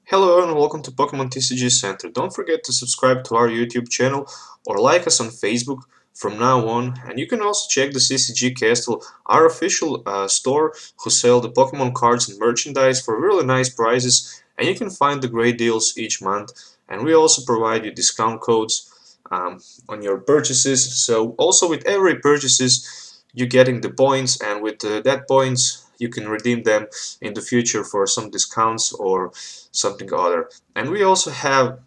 Hello and welcome to Pokemon TCG Center. Don't forget to subscribe to our YouTube channel or like us on Facebook from now on. And you can also check the CCG Castle, our official store, who sell the Pokemon cards and merchandise for really nice prices. And you can find the great deals each month. And we also provide you discount codes on your purchases. So also with every purchases, you're getting the points, and with that points, you can redeem them in the future for some discounts or something other. And we also have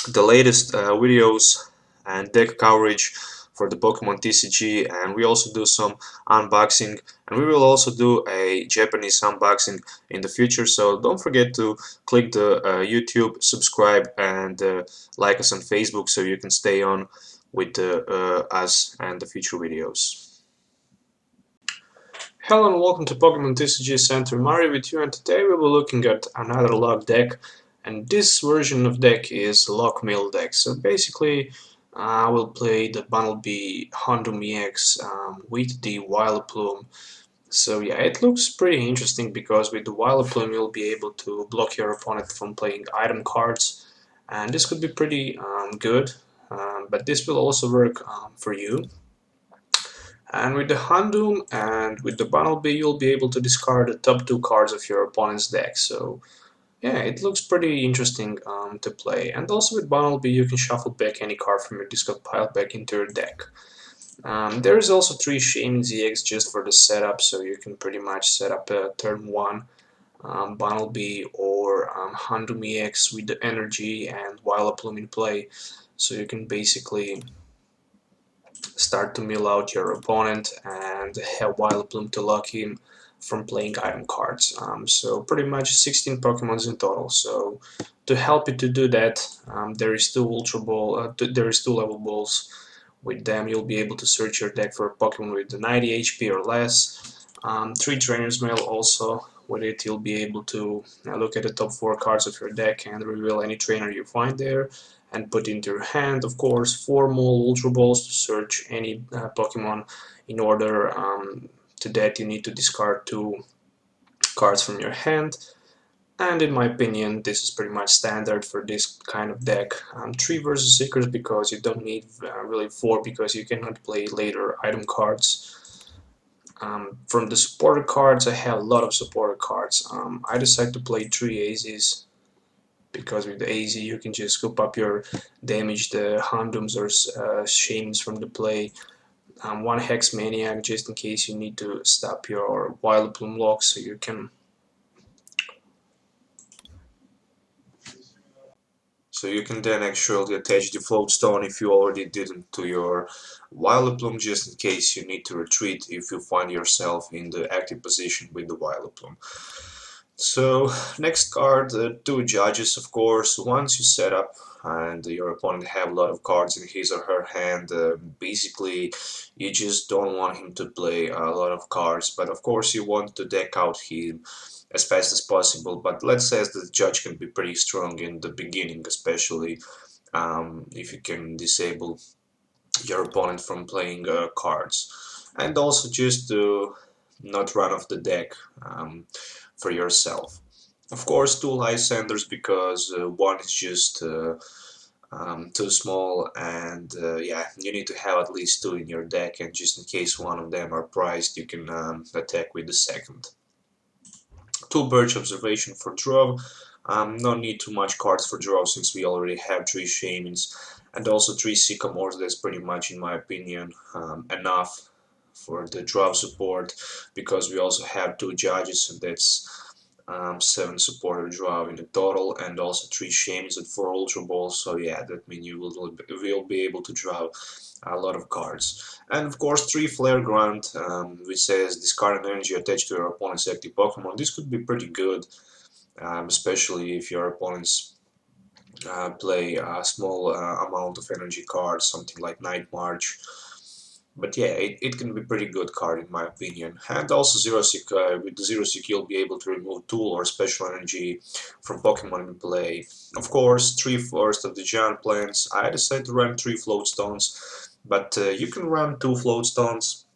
the latest videos and deck coverage for the Pokemon TCG, and we also do some unboxing, and we will also do a Japanese unboxing in the future. So don't forget to click the YouTube, subscribe, and like us on Facebook so you can stay on with us and the future videos. Hello and welcome to Pokemon TCG Center. Mario with you, and today we will be looking at another lock deck, and this version of deck is lock mill deck. So basically I will play the Bunnelby Houndoom EX with the Vileplume. So yeah, it looks pretty interesting because with the Vileplume you'll be able to block your opponent from playing item cards, and this could be pretty good, but this will also work for you. And with the Houndoom and with the Bunnelby, you'll be able to discard the top two cards of your opponent's deck. So yeah, it looks pretty interesting to play. And also with Bunnelby, you can shuffle back any card from your discard pile back into your deck. There is also 3 Shaman's EX just for the setup, so you can pretty much set up a turn 1 Bunnelby or Houndoom EX with the energy and Vileplume in play. So you can basically start to mill out your opponent and have Vileplume to lock him from playing item cards. So pretty much 16 Pokemons in total. So to help you to do that, there is two Ultra Ball, there is 2 level balls. With them, you'll be able to search your deck for a Pokemon with 90 HP or less. 3 Trainer's Mail also. With it, you'll be able to look at the top 4 cards of your deck and reveal any trainer you find there and put into your hand. Of course, 4 more Ultra Balls to search any Pokemon. In order to that, you need to discard 2 cards from your hand. And in my opinion, this is pretty much standard for this kind of deck. 3 versus Seekers because you don't need really 4 because you cannot play later item cards. From the supporter cards, I have a lot of supporter cards. I decided to play 3 AZs because with the AZ you can just scoop up your damage, the Houndooms or Shames from the play. 1 Hex Maniac just in case you need to stop your Vileplume lock, so you can then actually attach the float stone if you already didn't to your Vileplume, just in case you need to retreat if you find yourself in the active position with the Vileplume. So next card, 2 judges, of course. Once you set up and your opponent have a lot of cards in his or her hand, basically you just don't want him to play a lot of cards, but of course you want to deck out him as fast as possible. But let's say the judge can be pretty strong in the beginning, especially if you can disable your opponent from playing cards, and also just to not run off the deck for yourself. Of course, 2 Lysanders because 1 is just too small, and yeah, you need to have at least 2 in your deck, and just in case one of them are prized, you can attack with the second. 2 Birch Observation for draw. No need too much cards for draw since we already have 3 Shamans, and also 3 Sycamores. That's pretty much, in my opinion, enough for the draw support, because we also have 2 Judges, and that's 7 supporter draw in the total, and also 3 Shamans and 4 Ultra Balls. So yeah, that means you will be able to draw a lot of cards. And of course 3 Flare Grunt, which says discard an energy attached to your opponent's active Pokemon. This could be pretty good, especially if your opponents play a small amount of energy cards, something like Night March. But yeah, it can be pretty good card in my opinion. And also Zero Seek, with the Zero Seek you'll be able to remove tool or special energy from Pokemon in play. Of course, 3 Forest of the Giant Plants. I decided to run 3 Float Stones, but you can run 2 Float Stones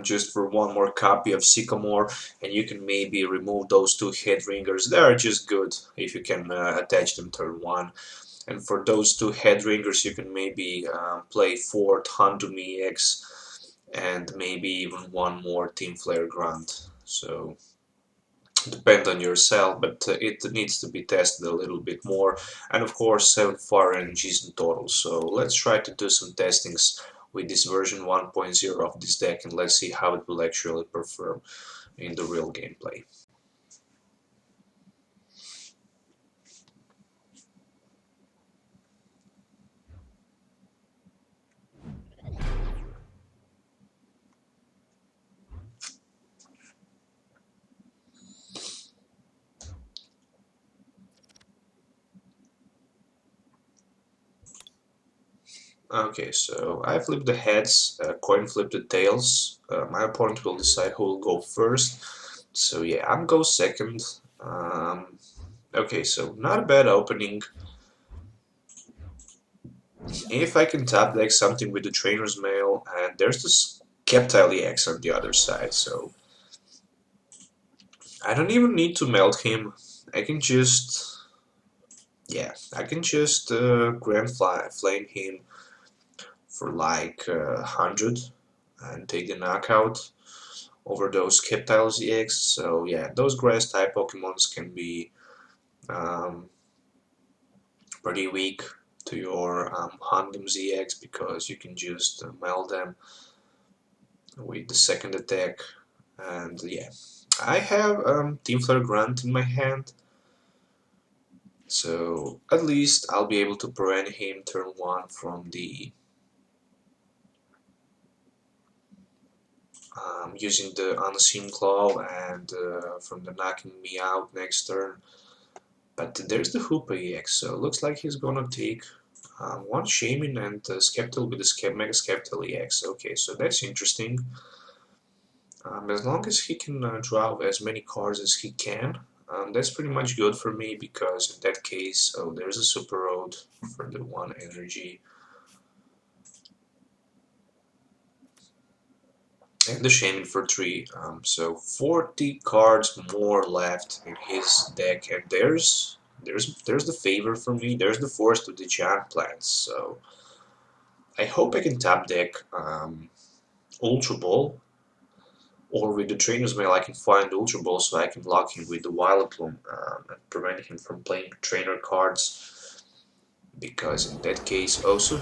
just for one more copy of Sycamore, and you can maybe remove those two head ringers. They are just good if you can attach them turn 1. And for those two head ringers, you can maybe play 4 Houndoom EX and maybe even one more Team Flare Grunt. So depend on yourself, but it needs to be tested a little bit more. And of course 7 fire energies in total. So let's try to do some testings with this version 1.0 of this deck, and let's see how it will actually perform in the real gameplay. Okay, so I flip the heads, coin flip the tails. My opponent will decide who will go first. So yeah, I'm go second. Okay, so not a bad opening. If I can top deck something with the Trainer's Mail, and there's this Captile EX on the other side, so I don't even need to melt him. I can just, yeah, I can just Grand Flame him for like 100 and take the knockout over those Captiles EX. So yeah, those grass type Pokemons can be um, pretty weak to your Houndoom EX because you can just melt them with the second attack. And yeah, I have Team Flare Grunt in my hand, so at least I'll be able to prevent him turn 1 from the using the Unseen Claw and from the knocking me out next turn. But there's the Hoopa EX, so looks like he's gonna take one Shaman and Skeptile with the Mega Skeptile EX. Okay, so that's interesting. As long as he can draw as many cards as he can, that's pretty much good for me, because in that case, oh, there's a Super Road for the 1 energy. And the Shaman for 3. So 40 cards more left in his deck, and there's the favor for me. There's the Forest of the Giant Plants. So I hope I can top deck Ultra Ball, or with the Trainer's Mail I can find Ultra Ball so I can lock him with the Vileplume and prevent him from playing trainer cards. Because in that case also,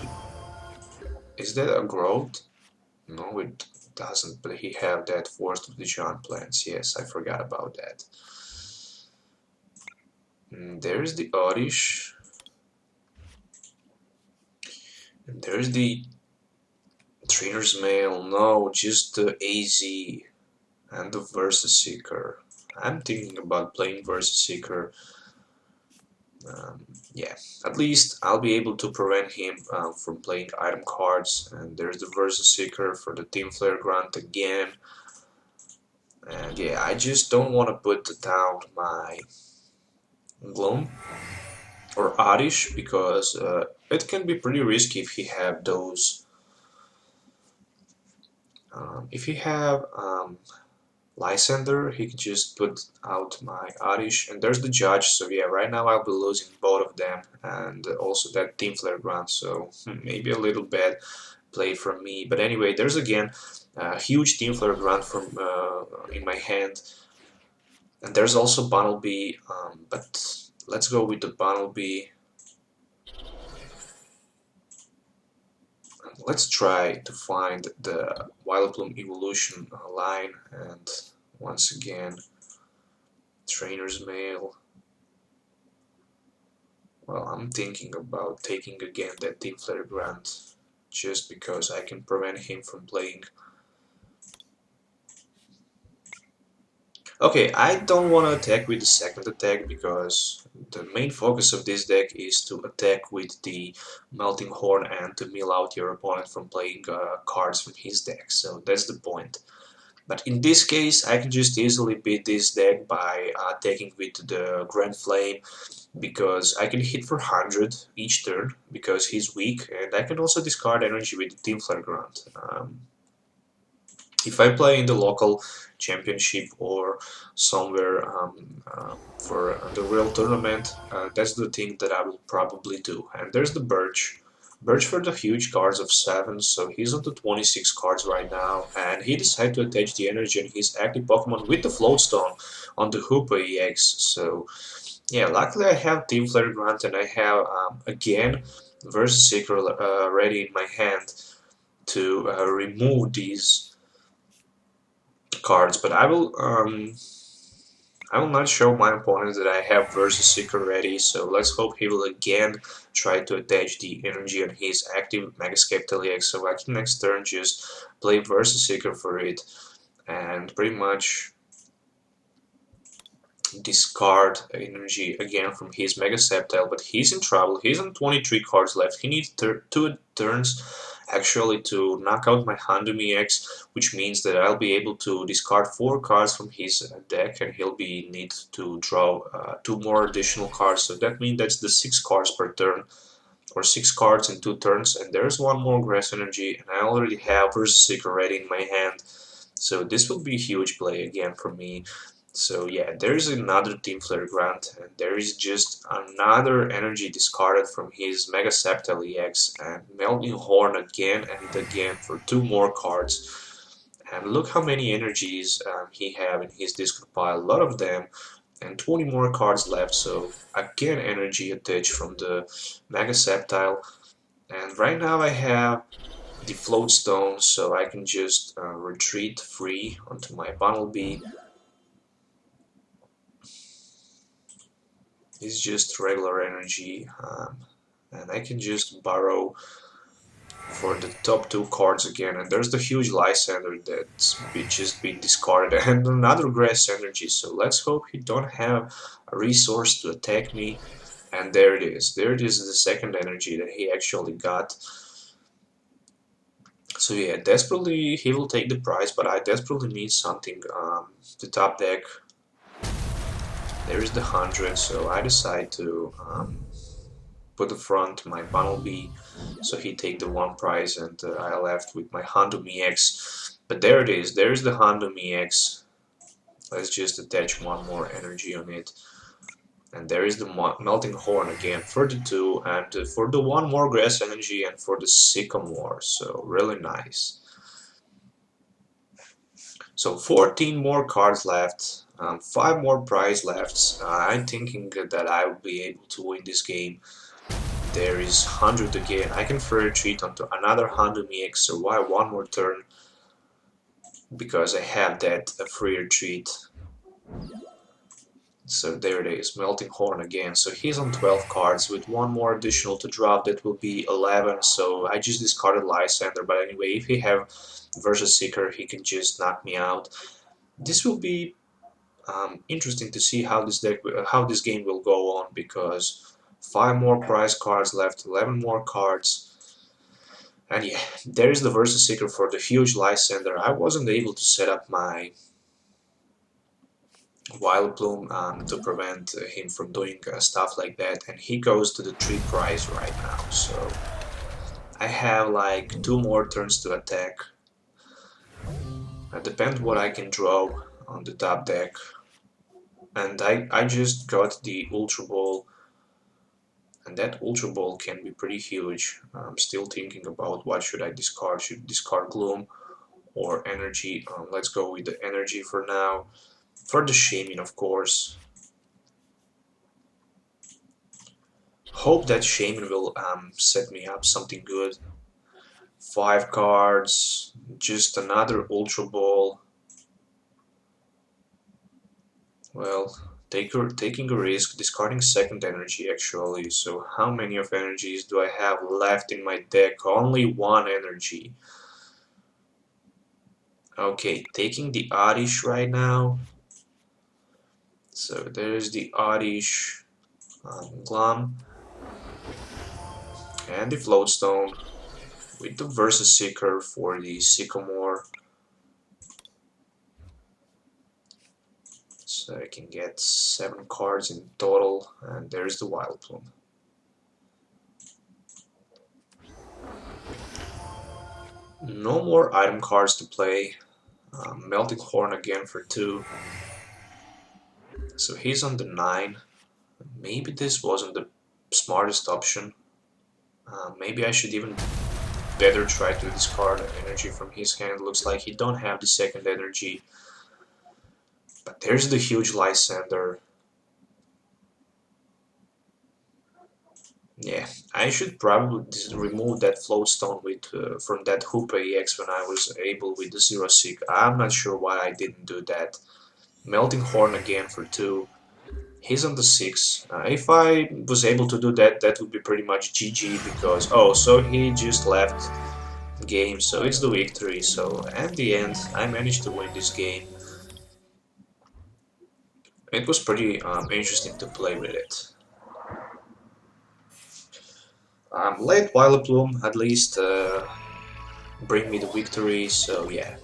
is that a growth? No, it doesn't, but he have that Forest of the Giant Plants. Yes, I forgot about that. There's the Oddish. And there's the Trainer's Mail. No, just the AZ and the Versus Seeker. I'm thinking about playing Versus Seeker. Yeah, at least I'll be able to prevent him from playing item cards. And there's the Versus Seeker for the Team Flare Grunt again. And yeah, I just don't want to put down my Gloom or Oddish, because it can be pretty risky if he have those. If he have Lysander, he can just put out my Oddish, and there's the Judge. So yeah, right now I'll be losing both of them, and also that Team Flare Grunt. So maybe a little bad play from me. But anyway, there's again a huge Team Flare Grunt from in my hand, and there's also Bunnelby. But let's go with the Bunnelby. Let's try to find the Vileplume evolution line, and once again, Trainer's Mail. Well, I'm thinking about taking again that Team Flare Grunt, just because I can prevent him from playing. Okay, I don't want to attack with the second attack, because the main focus of this deck is to attack with the Melting Horn and to mill out your opponent from playing cards from his deck, so that's the point. But in this case, I can just easily beat this deck by attacking with the Grand Flame, because I can hit for 100 each turn, because he's weak, and I can also discard energy with the Team Flare Grunt. If I play in the local championship or somewhere for the real tournament, that's the thing that I will probably do. And there's the Birch. Birch for the huge cards of 7, so he's on the 26 cards right now, and he decided to attach the energy on his active Pokemon with the Floatstone on the Hoopa EX. So yeah, luckily I have Team Flare Grunt and I have again Versus Seeker ready in my hand to remove these cards, but I will not show my opponent that I have Versus Seeker ready, so let's hope he will again try to attach the energy on his active Megascape EX, so I can next turn just play Versus Seeker for it and pretty much discard energy again from his Mega Sceptile, but he's in trouble. He's on 23 cards left. He needs 2 turns actually to knock out my Houndoom EX, which means that I'll be able to discard 4 cards from his deck and he'll be need to draw 2 more additional cards. So that means that's the 6 cards per turn, or 6 cards in 2 turns, and there's 1 more Grass Energy, and I already have Versus Seeker ready in my hand. So this will be a huge play again for me. So yeah, there is another Team Flare Grunt, and there is just another energy discarded from his Mega Sceptile EX, and Melting Horn again and again for 2 more cards. And look how many energies he have in his discard pile, a lot of them, and 20 more cards left, so again energy attached from the Mega Sceptile. And right now I have the Float Stone, so I can just retreat free onto my Bunnelby. It's just regular energy, and I can just borrow for the top 2 cards again. And there's the huge Lysander that's just been discarded, and another Grass Energy. So let's hope he don't have a resource to attack me. And there it is. There it is, the second energy that he actually got. So yeah, desperately he will take the prize, but I desperately need something. The top deck. There is the 100, so I decide to put the front my Bunnelby, so he take the 1 prize, and I left with my Houndoom EX. But there it is, there's the Houndoom EX. Let's just attach 1 more energy on it. And there is the Melting Horn again for the 2, and for the 1 more Grass Energy, and for the Sycamore, so really nice. So 14 more cards left, 5 more prize left. I'm thinking that I will be able to win this game. There is 100 again. I can free retreat onto another Houndoom EX, survive 1 more turn because I have that free retreat. So there it is, Melting Horn again. So he's on 12 cards with 1 more additional to drop. That will be 11. So I just discarded Lysander. But anyway, if he have Versus Seeker, he can just knock me out. This will be interesting to see how this game will go on, because 5 more prize cards left, 11 more cards. And yeah, there is the Versus Seeker for the huge Lysander. I wasn't able to set up my Vileplume to prevent him from doing stuff like that, and he goes to the 3 prize right now. So I have like 2 more turns to attack. It depends what I can draw on the top deck. And I just got the Ultra Ball, and that Ultra Ball can be pretty huge. I'm still thinking about what should I discard. Should I discard Gloom or Energy? Let's go with the Energy for now. For the Shaman, of course. Hope that Shaman will set me up something good. 5 cards, just another Ultra Ball. Well, taking a risk, discarding second energy actually. So how many of energies do I have left in my deck? Only 1 energy. Okay, taking the Oddish right now. So there's the Oddish, Glum, and the Floatstone with the Versus Seeker for the Sycamore. So I can get 7 cards in total, and there's the Vileplume. No more item cards to play. Melting Horn again for 2. So he's on the 9. Maybe this wasn't the smartest option. Maybe I should even better try to discard energy from his hand. Looks like he don't have the second energy. But there's the huge Lysander. Yeah, I should probably remove that Floatstone with from that Hoop EX when I was able with the Zero Seek. I'm not sure why I didn't do that. Melting Horn again for 2. He's on the 6. If I was able to do that, that would be pretty much GG because... Oh, so he just left the game, so it's the victory. So at the end, I managed to win this game. It was pretty interesting to play with it. Late Vileplume at least bring me the victory, so yeah.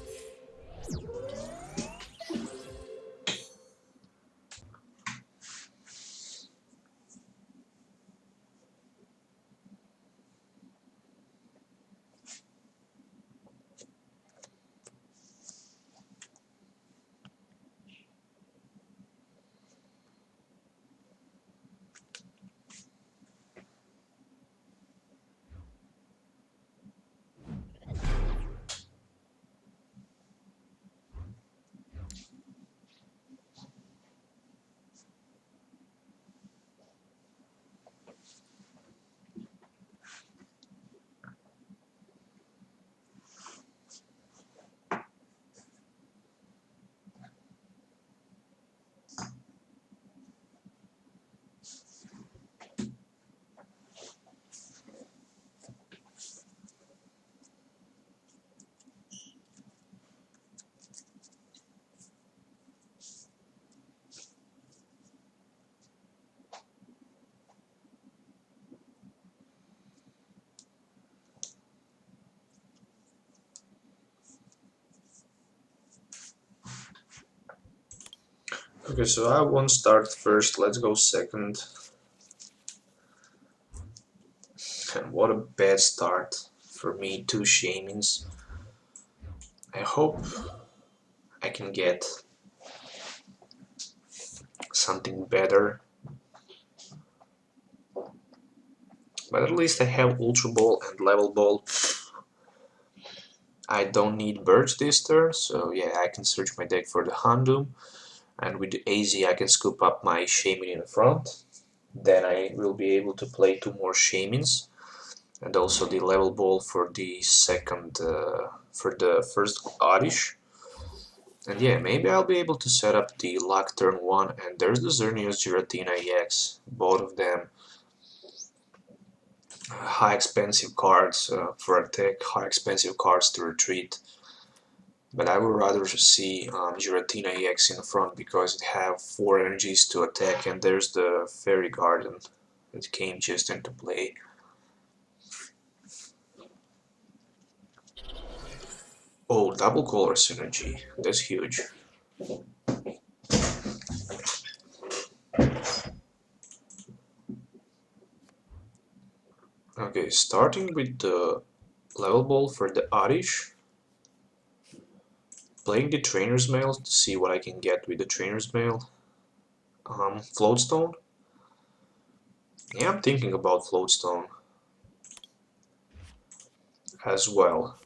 Okay, so I won't start first, let's go second. And what a bad start for me, 2 Shamans. I hope I can get something better. But at least I have Ultra Ball and Level Ball. I don't need Birch this turn, so yeah, I can search my deck for the Houndoom. And with the AZ I can scoop up my Shaman in the front. Then I will be able to play 2 more Shamans. And also the Level Ball for the second, for the first Oddish. And yeah, maybe I'll be able to set up the lock turn 1, and there's the Xerneas Giratina EX, both of them high expensive cards for attack, high expensive cards to retreat. But I would rather see Giratina EX in the front because it have 4 energies to attack, and there's the Fairy Garden that came just into play. Oh, double color synergy, that's huge. Okay, starting with the Level Ball for the Oddish. Playing the Trainer's Mail to see what I can get with the Trainer's Mail. Floatstone. Yeah, I'm thinking about Floatstone as well.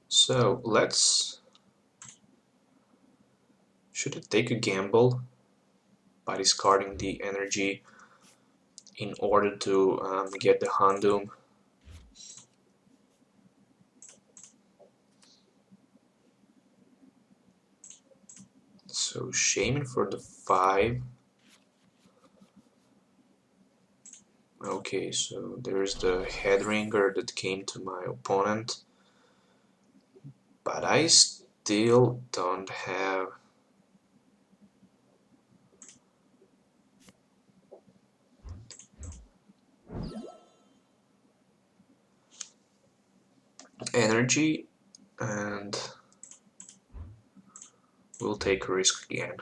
So let's... Should I take a gamble by discarding the energy in order to get the Houndoom? So Shaman for the 5. Okay, so there's the Headringer that came to my opponent. But I still don't have... energy, and we'll take a risk again.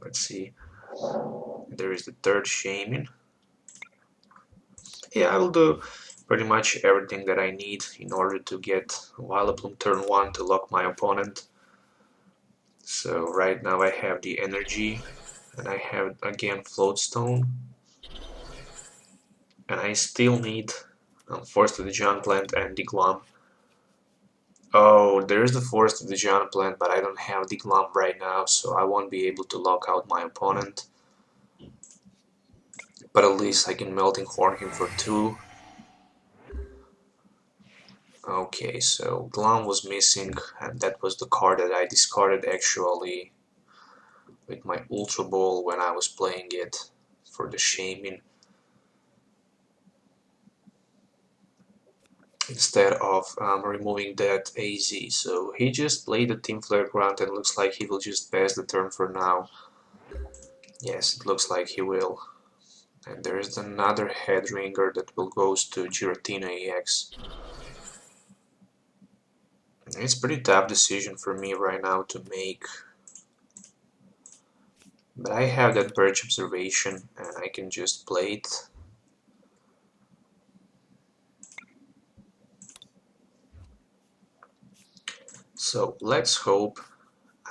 Let's see. There is the third Shaman. Yeah, I will do pretty much everything that I need in order to get Vileplume turn 1 to lock my opponent. So right now I have the energy, and I have again Floatstone, and I still need Force to the Giant Plant and the Glum. Oh, there's the Force to the Giant Plant, but I don't have the Glum right now, so I won't be able to lock out my opponent. But at least I can Melting Horn him for 2. Okay, so Glum was missing, and that was the card that I discarded actually with my Ultra Ball when I was playing it for the Shaman, instead of removing that AZ. So he just played the Team Flare Grunt and looks like he will just pass the turn for now. Yes, it looks like he will. And there's another Headringer that will goes to Giratina EX. It's a pretty tough decision for me right now to make. But I have that Birch Observation and I can just play it. So let's hope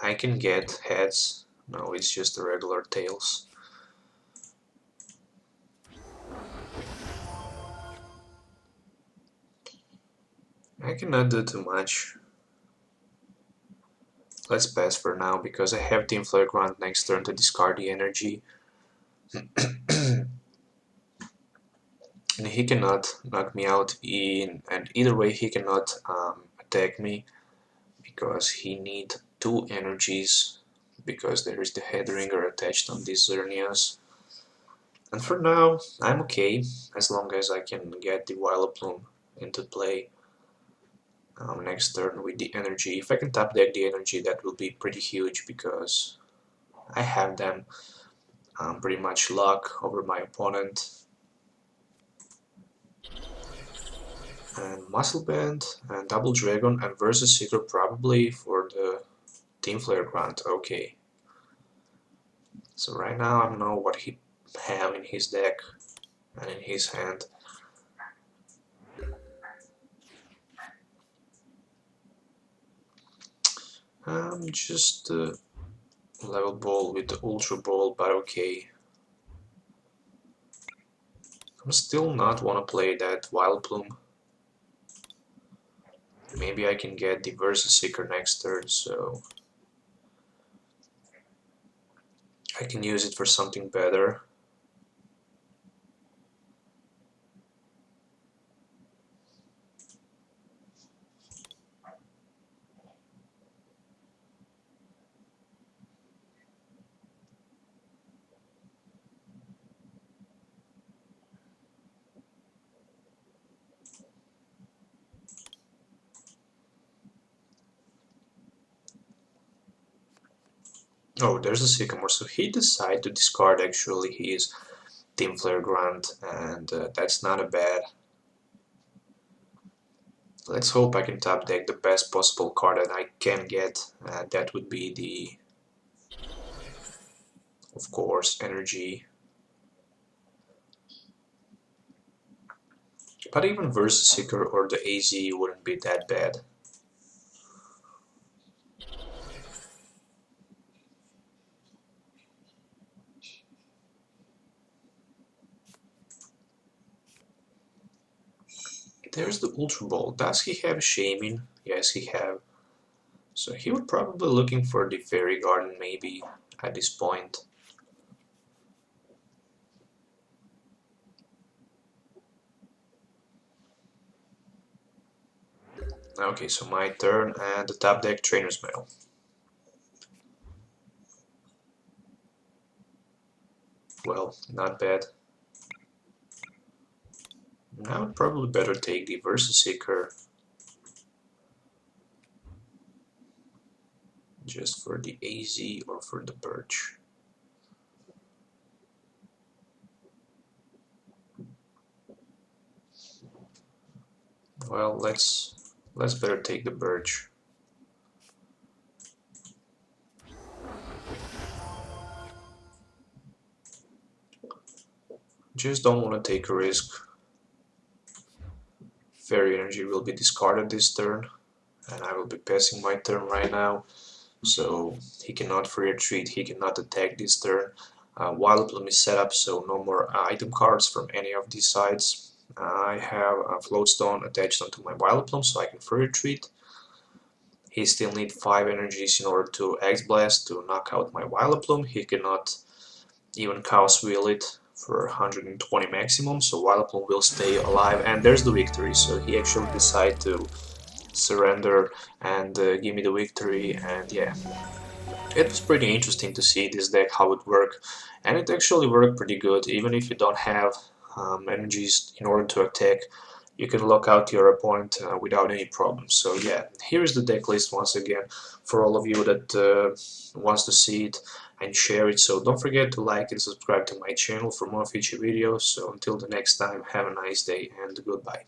I can get heads. No, it's just the regular tails. I cannot do too much. Let's pass for now because I have Team Flare Grunt next turn to discard the energy. And he cannot knock me out and either way he cannot attack me because he needs 2 energies because there is the Headringer attached on these Xerneas. And for now, I'm okay as long as I can get the Vileplume into play next turn with the energy. If I can top deck the energy, that will be pretty huge because I have them pretty much lock over my opponent. And Muscle Band and Double Dragon and Versus Seeker probably for the Team Flare Grunt. Okay. So right now I know what he have in his deck and in his hand. Just level ball with the Ultra Ball, but okay. I'm still not wanna play that Vileplume. Maybe I can get the Versus Seeker next turn, so I can use it for something better. Oh, there's a Sycamore, so he decided to discard actually his Team Flare Grunt, and that's not a bad. Let's hope I can top deck the best possible card that I can get. That would be the, of course, energy. But even Versus Seeker or the AZ wouldn't be that bad. There's the Ultra Ball. Does he have Shaman? Yes, he have. So he would probably looking for the Fairy Garden maybe at this point. Okay, so my turn and the top deck Trainer's Mail. Well, not bad. Now I'd probably better take the Versus Seeker just for the AZ or for the Birch. Well, let's better take the Birch. Just don't want to take a risk Fairy energy will be discarded this turn, and I will be passing my turn right now. So he cannot free retreat, he cannot attack this turn. Vileplume is set up, so no more item cards from any of these sides. I have a Floatstone attached onto my Vileplume, so I can free retreat. He still needs 5 energies in order to X-Blast to knock out my Vileplume. He cannot even Chaos Wheel it for 120 maximum, so Vileplume will stay alive, and there's the victory. So he actually decided to surrender and give me the victory, and yeah, it was pretty interesting to see this deck, how it worked, and it actually worked pretty good. Even if you don't have energies in order to attack, you can lock out your opponent without any problem. So yeah, here's the deck list once again for all of you that wants to see it and share it. So don't forget to like and subscribe to my channel for more future videos. So until the next time, have a nice day and goodbye.